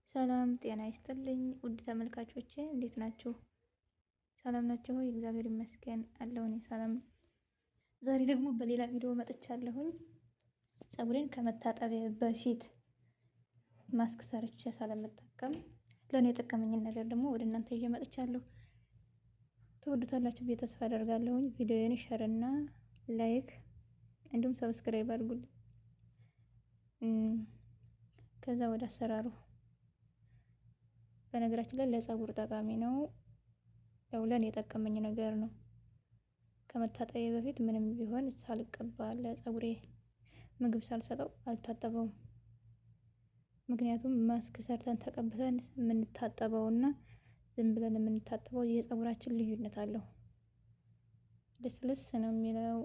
ሰላም ጤና ይስጥልኝ ውድ ተመልካቾቼ እንዴት ናችሁ? ሰላም ናችሁ ሆይ? እግዚአብሔር ይመስገን አለሁ እኔ ሰላም። ዛሬ ደግሞ በሌላ ቪዲዮ መጥቻለሁኝ። ፀጉሬን ከመታጠቢያ በፊት ማስክ ሰርቼ ሳለመጠቀም ለእኔ የጠቀመኝን ነገር ደግሞ ወደ እናንተ ይዤ መጥቻለሁ። ትወዱታላችሁ ብዬ ተስፋ አደርጋለሁኝ። ቪዲዮዬን ሸር እና ላይክ እንዲሁም ሰብስክራይብ አድርጉልኝ። ከዛ ወደ አሰራሩ በነገራችን ላይ ለፀጉር ጠቃሚ ነው። ያው ለኔ የጠቀመኝ ነገር ነው። ከመታጠቢያ በፊት ምንም ቢሆን ሳልቀባ ለፀጉሬ ምግብ ሳልሰጠው አልታጠበውም። ምክንያቱም ማስክ ሰርተን ተቀብተን የምንታጠበውና ዝም ብለን የምንታጠበው የፀጉራችን ልዩነት አለው። ልስልስ ነው የሚለው።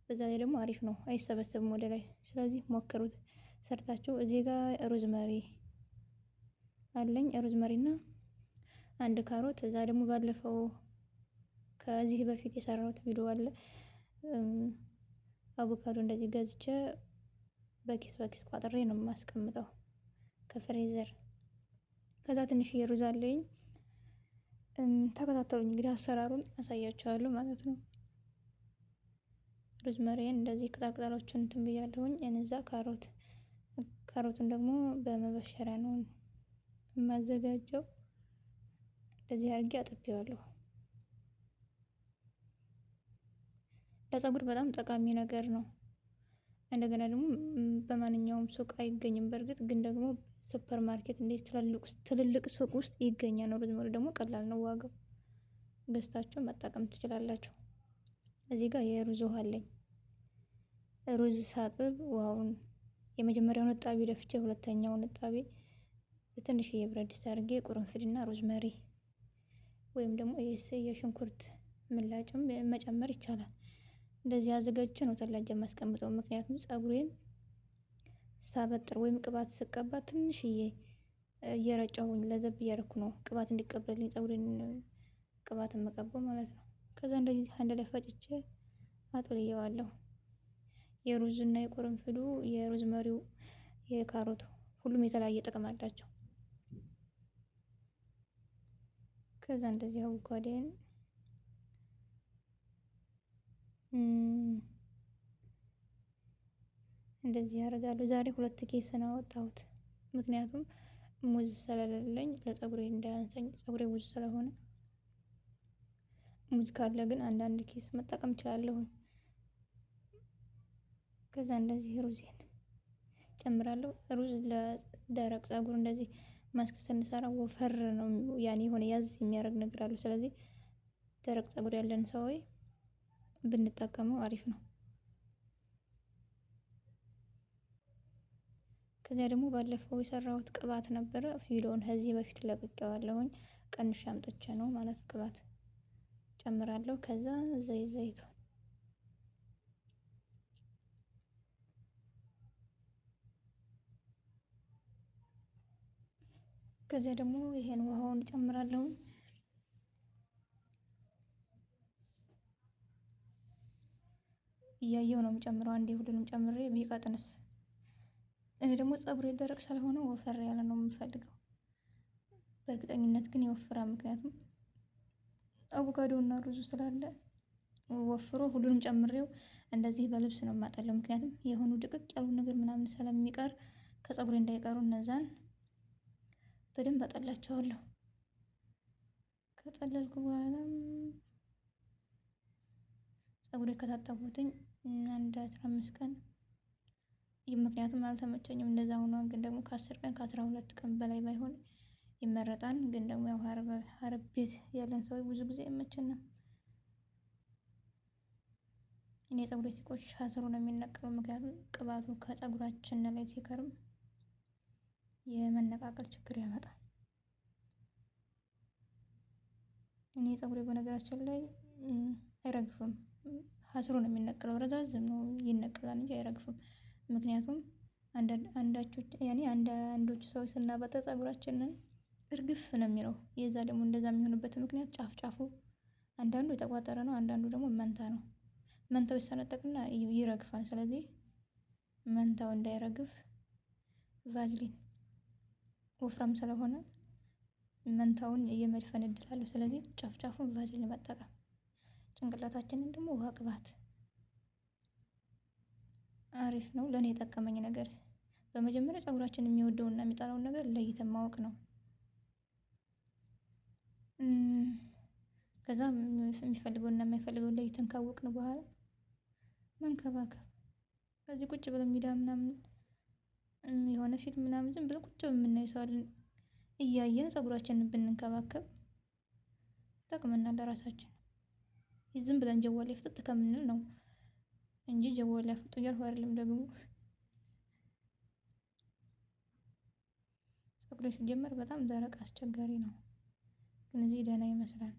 በዛ ላይ ደግሞ አሪፍ ነው፣ አይሰበሰብም ወደ ላይ። ስለዚህ ሞክሩት ሰርታችሁ። እዚህ ጋር ሮዝመሪ አለኝ፣ ሮዝመሪና አንድ ካሮት። እዛ ደግሞ ባለፈው ከዚህ በፊት የሰራሁት ቪዲዮ አለ። አቮካዶ እንደዚህ ገዝቼ በኪስ ቋጥሬ ነው የማስቀምጠው ከፍሬዘር። ከዛ ትንሽዬ ሩዝ አለኝ። ተከታተሉኝ እንግዲህ አሰራሩን አሳያችኋለሁ ማለት ነው። ሮዝመሪን እንደዚህ ቅጠሎችን እንትን ብያለሁኝ። እነዛ ካሮቱን ደግሞ በመበሸሪያ ነው የማዘጋጀው። እንደዚህ አድርጌ አጥቤዋለሁ። ለፀጉር በጣም ጠቃሚ ነገር ነው። እንደገና ደግሞ በማንኛውም ሱቅ አይገኝም። በእርግጥ ግን ደግሞ ሱፐር ማርኬት እንደዚህ ትልልቅ ሱቅ ውስጥ ይገኛል። ሮዝመሪ ደግሞ ቀላል ነው ዋጋው፣ ገዝታችሁ መጠቀም ትችላላችሁ። እዚህ ጋር የሩዝ ውሃ አለኝ። ሩዝ ሳጥብ ውሃውን የመጀመሪያውን እጣቢ ደፍቼ ሁለተኛውን እጣቢ በትንሽዬ ብረት ድስት አድርጌ ቁርንፍድና ሮዝመሪ ወይም ደግሞ የሽንኩርት ምላጭም መጨመር ይቻላል። እንደዚህ አዘጋጅቼ ነው ተላጃ የማስቀምጠው። ምክንያቱም ፀጉሬን ሳበጥር ወይም ቅባት ስቀባ ትንሽዬ እየረጨሁኝ ለዘብ እያደረኩ ነው ቅባት እንዲቀበልኝ ፀጉሬን ቅባት የምቀባው ማለት ነው። ከዛ እንደዚህ አንድ ላይ ፈጭቼ አጥልየዋለሁ። የሩዝ እና የቁርንፍዱ፣ የሮዝመሪው፣ የካሮቱ ሁሉም የተለያየ ጥቅም አላቸው። ከዛ እንደዚህ አቮካዶን እንደዚህ ያደርጋለሁ። ዛሬ 2 ኬስ ነው ያወጣሁት። ምክንያቱም ሙዝ ስለሌለኝ ለፀጉሬ እንዳያንሰኝ፣ ፀጉሬ ብዙ ስለሆነ። ሙዝ ካለ ግን አንዳንድ ኬስ መጠቀም እችላለሁ። ከዛ እንደዚህ ሩዝን ጨምራለሁ። ሩዝ ለደረቅ ፀጉር እንደዚህ ማስክ ስንሰራ ወፈር ነው ያኔ የሆነ ያዝ የሚያደርግ ነገር አለው። ስለዚህ ደረቅ ፀጉር ያለን ሰዎች ብንጠቀመው አሪፍ ነው። ከዚያ ደግሞ ባለፈው የሰራሁት ቅባት ነበረ። ቪዲዮውን ከዚህ በፊት ለቅቄዋለሁኝ። ቀንሼ አምጥቼ ነው ማለት ቅባት ጨምራለሁ። ከዛ ዘይቱን ከዚያ ደግሞ ይሄን ውሃውን ጨምራለሁ። እያየሁ ነው የምጨምረው። አንዴ ሁሉንም ጨምሬ ቢቀጥንስ? እኔ ደግሞ ፀጉሬ ደረቅ ስለሆነ ወፈር ያለ ነው የምፈልገው። በእርግጠኝነት ግን ይወፍራል። ምክንያቱም አቮካዶ እና ሩዙ ስላለ ወፍሮ ሁሉንም ጨምሬው እንደዚህ በልብስ ነው የማጠለው። ምክንያቱም የሆኑ ድቅቅ ያሉ ነገር ምናምን ስለሚቀር ከፀጉሬ እንዳይቀሩ እነዛን በደንብ አጠላቸዋለሁ። ከጠለልኩ በኋላ ፀጉሬ ከታጠብኩትኝ አንድ 15 ቀን፣ ምክንያቱም አልተመቸኝም እንደዛ ሆኖ። ግን ደግሞ ከ10 ቀን ከ12 ቀን በላይ ባይሆን ይመረጣል። ግን ደግሞ ያው ሀረብ ቤት ያለን ሰው ብዙ ጊዜ አይመቸንም። እኔ ፀጉሬ ሲቆሽሽ ከስሩ ነው የሚነቀለው። ምክንያቱም ቅባቱ ከፀጉራችን ላይ ሲከርም የመነቃቀል ችግር ያመጣል። እኔ ፀጉሬ በነገራችን ላይ አይረግፍም። ከስሩ ነው የሚነቀለው። ረዛዝም ነው ይነቀላል እንጂ አይረግፍም። ምክንያቱም አንዳንዶቹ ሰዎች ስናበጥር ፀጉራችንን እርግፍ ነው የሚለው። የዛ ደግሞ እንደዛ የሚሆንበት ምክንያት ጫፍ ጫፉ አንዳንዱ የተቋጠረ ነው፣ አንዳንዱ ደግሞ መንታ ነው። መንታው ይሰነጠቅና ይረግፋል። ስለዚህ መንታው እንዳይረግፍ ቫዝሊን ወፍራም ስለሆነ መንታውን የመድፈን እድል አለው። ስለዚህ ጫፍ ጫፉን ቫዝሊን መጠቀም፣ ጭንቅላታችንን ደግሞ ውሃ ቅባት አሪፍ ነው። ለእኔ የጠቀመኝ ነገር በመጀመሪያ ፀጉራችን የሚወደውና የሚጠላውን ነገር ለይተን ማወቅ ነው። ከዛ የሚፈልገውና የማይፈልገውን ለይተን ካወቅን በኋላ መንከባከብ። ከዚህ ቁጭ ብለን ሚዲያ ምናምን የሆነ ፊልም ምናምን ዝም ብለን ቁጭ በምናይ ሰው እያየን ፀጉራችንን ብንንከባከብ ይጠቅመናል ለራሳችን። ዝም ብለን ጀዋል ላይ ፍጥጥ ከምንል ነው እንጂ ጀዋል ላይ ፍጡ እያልኩ አይደለም። ደግሞ ፀጉሬ ሲጀመር በጣም ደረቅ አስቸጋሪ ነው፣ ግን እዚህ ደህና ይመስላል።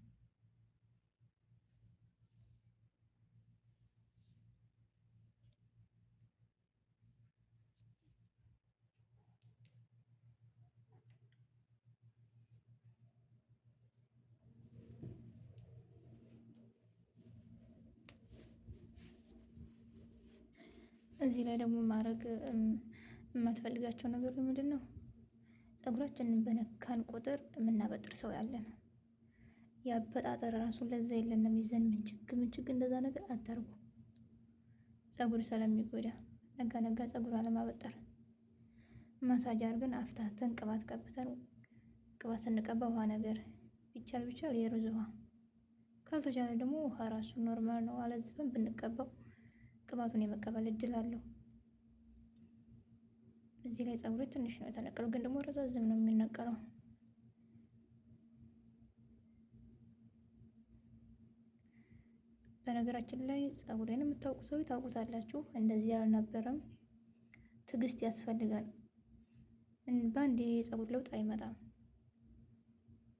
እዚህ ላይ ደግሞ ማድረግ የማትፈልጋቸው ነገሮች ምንድን ነው? ፀጉራችንን በነካን ቁጥር የምናበጥር ሰው ያለ ነው። የአበጣጠር ራሱ ለዛ የለንም። ይዘን ምንችግ እንደዛ ነገር አታርጉ። ፀጉር ስለሚጎዳ ነጋ ነጋ ፀጉር አለማበጠር። ማሳጅ አድርገን አፍታተን ቅባት ቀብተን፣ ቅባት ስንቀባ ውሃ ነገር ቢቻል የሩዝ ውሃ፣ ካልተቻለ ደግሞ ውሃ ራሱ ኖርማል ነው አለዝበን ብንቀባው ቅባቱን የመቀበል እድል አለው። እዚህ ላይ ፀጉሬ ትንሽ ነው የተነቀለው፣ ግን ደግሞ ረዛዝም ነው የሚነቀለው። በነገራችን ላይ ፀጉሬን የምታውቁ ሰው ታውቁታላችሁ። እንደዚህ አልነበረም። ትዕግስት ያስፈልጋል። በአንዴ የፀጉር ለውጥ አይመጣም።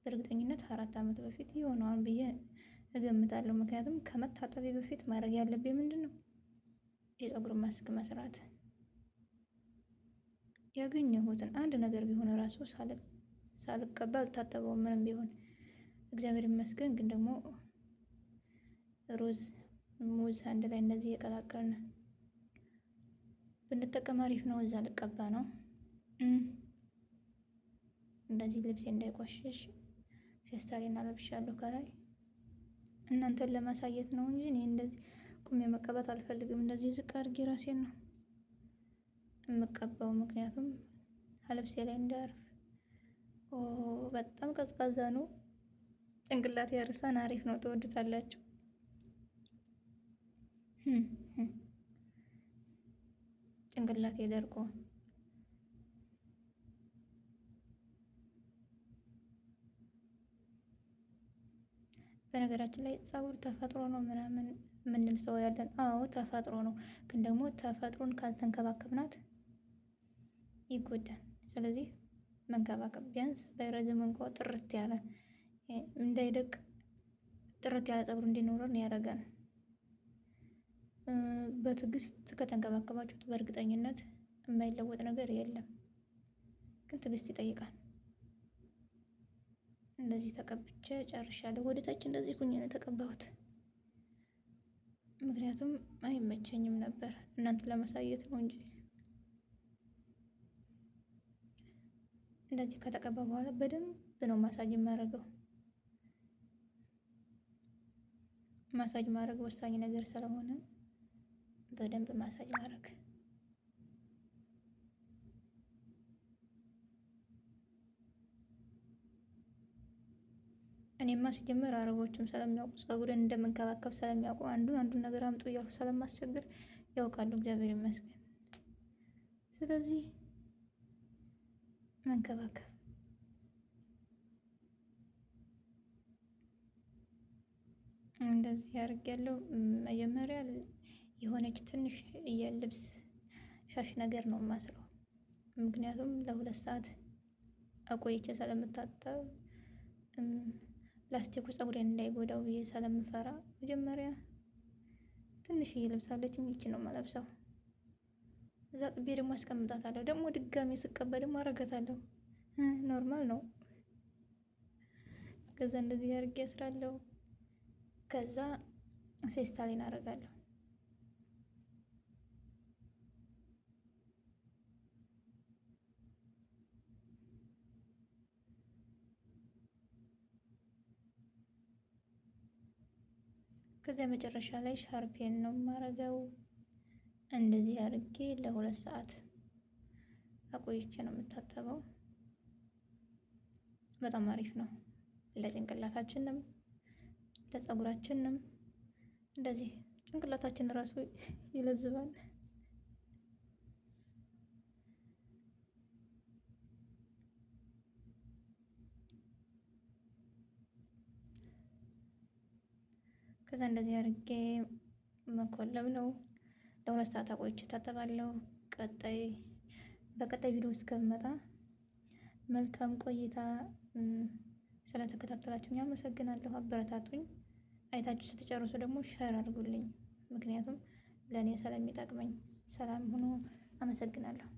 በእርግጠኝነት 4 ዓመት በፊት የሆነዋን ብዬ እገምታለሁ። ምክንያቱም ከመታጠቤ በፊት ማድረግ ያለብኝ ምንድን ነው? የፀጉር ማስክ መስራት። ያገኘሁትን አንድ ነገር ቢሆን ራሱ ሳልቀባ አልታጠበውም። ምንም ቢሆን እግዚአብሔር ይመስገን። ግን ደግሞ ሩዝ፣ ሙዝ አንድ ላይ እንደዚህ የቀላቀልን ብንጠቀም አሪፍ ነው። እዛ ልቀባ ነው። እንደዚህ ልብሴ እንዳይቆሽሽ ፌስታሌን አለብሻለሁ ከላይ እናንተን ለማሳየት ነው እንጂ እኔ እንደዚህ ቁሜ መቀባት አልፈልግም። እንደዚህ ዝቅ አድርጌ ራሴን ነው የምቀባው፣ ምክንያቱም ልብሴ ላይ እንዳያርፍ። በጣም ቀዝቃዛ ነው። ጭንቅላት ያርሳን። አሪፍ ነው። ትወዱታላችሁ። ጭንቅላቴ ደርቆ በነገራችን ላይ ፀጉር ተፈጥሮ ነው ምናምን የምንል ሰው ያለን። አዎ ተፈጥሮ ነው፣ ግን ደግሞ ተፈጥሮን ካልተንከባከብናት ይጎዳል። ስለዚህ መንከባከብ፣ ቢያንስ በረዝም እንኳ ጥርት ያለ እንዳይደቅ ጥርት ያለ ፀጉር እንዲኖረን ያደርጋል። በትዕግስት ከተንከባከባችሁት በእርግጠኝነት የማይለወጥ ነገር የለም፣ ግን ትዕግስት ይጠይቃል። እንደዚህ ተቀብቼ ጨርሻለሁ። ወደ ታች እንደዚህ ሁኜ ነው የተቀባሁት፣ ምክንያቱም አይመቸኝም ነበር እናንተ ለማሳየት ነው እንጂ። እንደዚህ ከተቀባ በኋላ በደንብ ነው ማሳጅ የማደርገው። ማሳጅ ማድረግ ወሳኝ ነገር ስለሆነ በደንብ ማሳጅ ማድረግ። እኔማ ሲጀምር አረቦችም ስለሚያውቁ ፀጉሬን እንደምንከባከብ ስለሚያውቁ አንዱን ነገር አምጡ እያልኩ ስለማስቸግር ያውቃሉ፣ እግዚአብሔር ይመስገን። ስለዚህ መንከባከብ እንደዚህ አድርጌያለሁ። መጀመሪያ የሆነች ትንሽ የልብስ ሻሽ ነገር ነው የማስረው፣ ምክንያቱም ለ2 ሰዓት አቆይቼ ስለምታጠብ ላስቲኩ ፀጉሬን እንዳይጎዳው ብዬ ስለምፈራ መጀመሪያ ትንሽዬ ልብስ አለችኝ፣ ይቺ ነው የማለብሰው። እዛ ጥቤ ደግሞ አስቀምጣታለሁ። ደግሞ ድጋሚ ስቀባ ደግሞ አረጋታለሁ። ኖርማል ነው። ከዛ እንደዚህ አድርጌ አስራለሁ። ከዛ ፌስታሊን አደርጋለሁ። ከዚያ መጨረሻ ላይ ሻርፔን ነው የማረገው። እንደዚህ አድርጌ ለ2 ሰዓት አቆይቼ ነው የምታጠበው። በጣም አሪፍ ነው ለጭንቅላታችንም ለፀጉራችንም። እንደዚህ ጭንቅላታችን ራሱ ይለዝባል። ከዛ እንደዚህ አድርጌ መኮለብ ነው። ለ2 ሰዓት አቆይቼ ታጠባለሁ። በቀጣይ ቪዲዮ እስከምመጣ መልካም ቆይታ። ስለተከታተላችሁኝ አመሰግናለሁ። አበረታቱኝ። አይታችሁ ስትጨርሱ ደግሞ ሸር አድርጉልኝ፣ ምክንያቱም ለእኔ ስለሚጠቅመኝ። ሰላም ሁኑ። አመሰግናለሁ።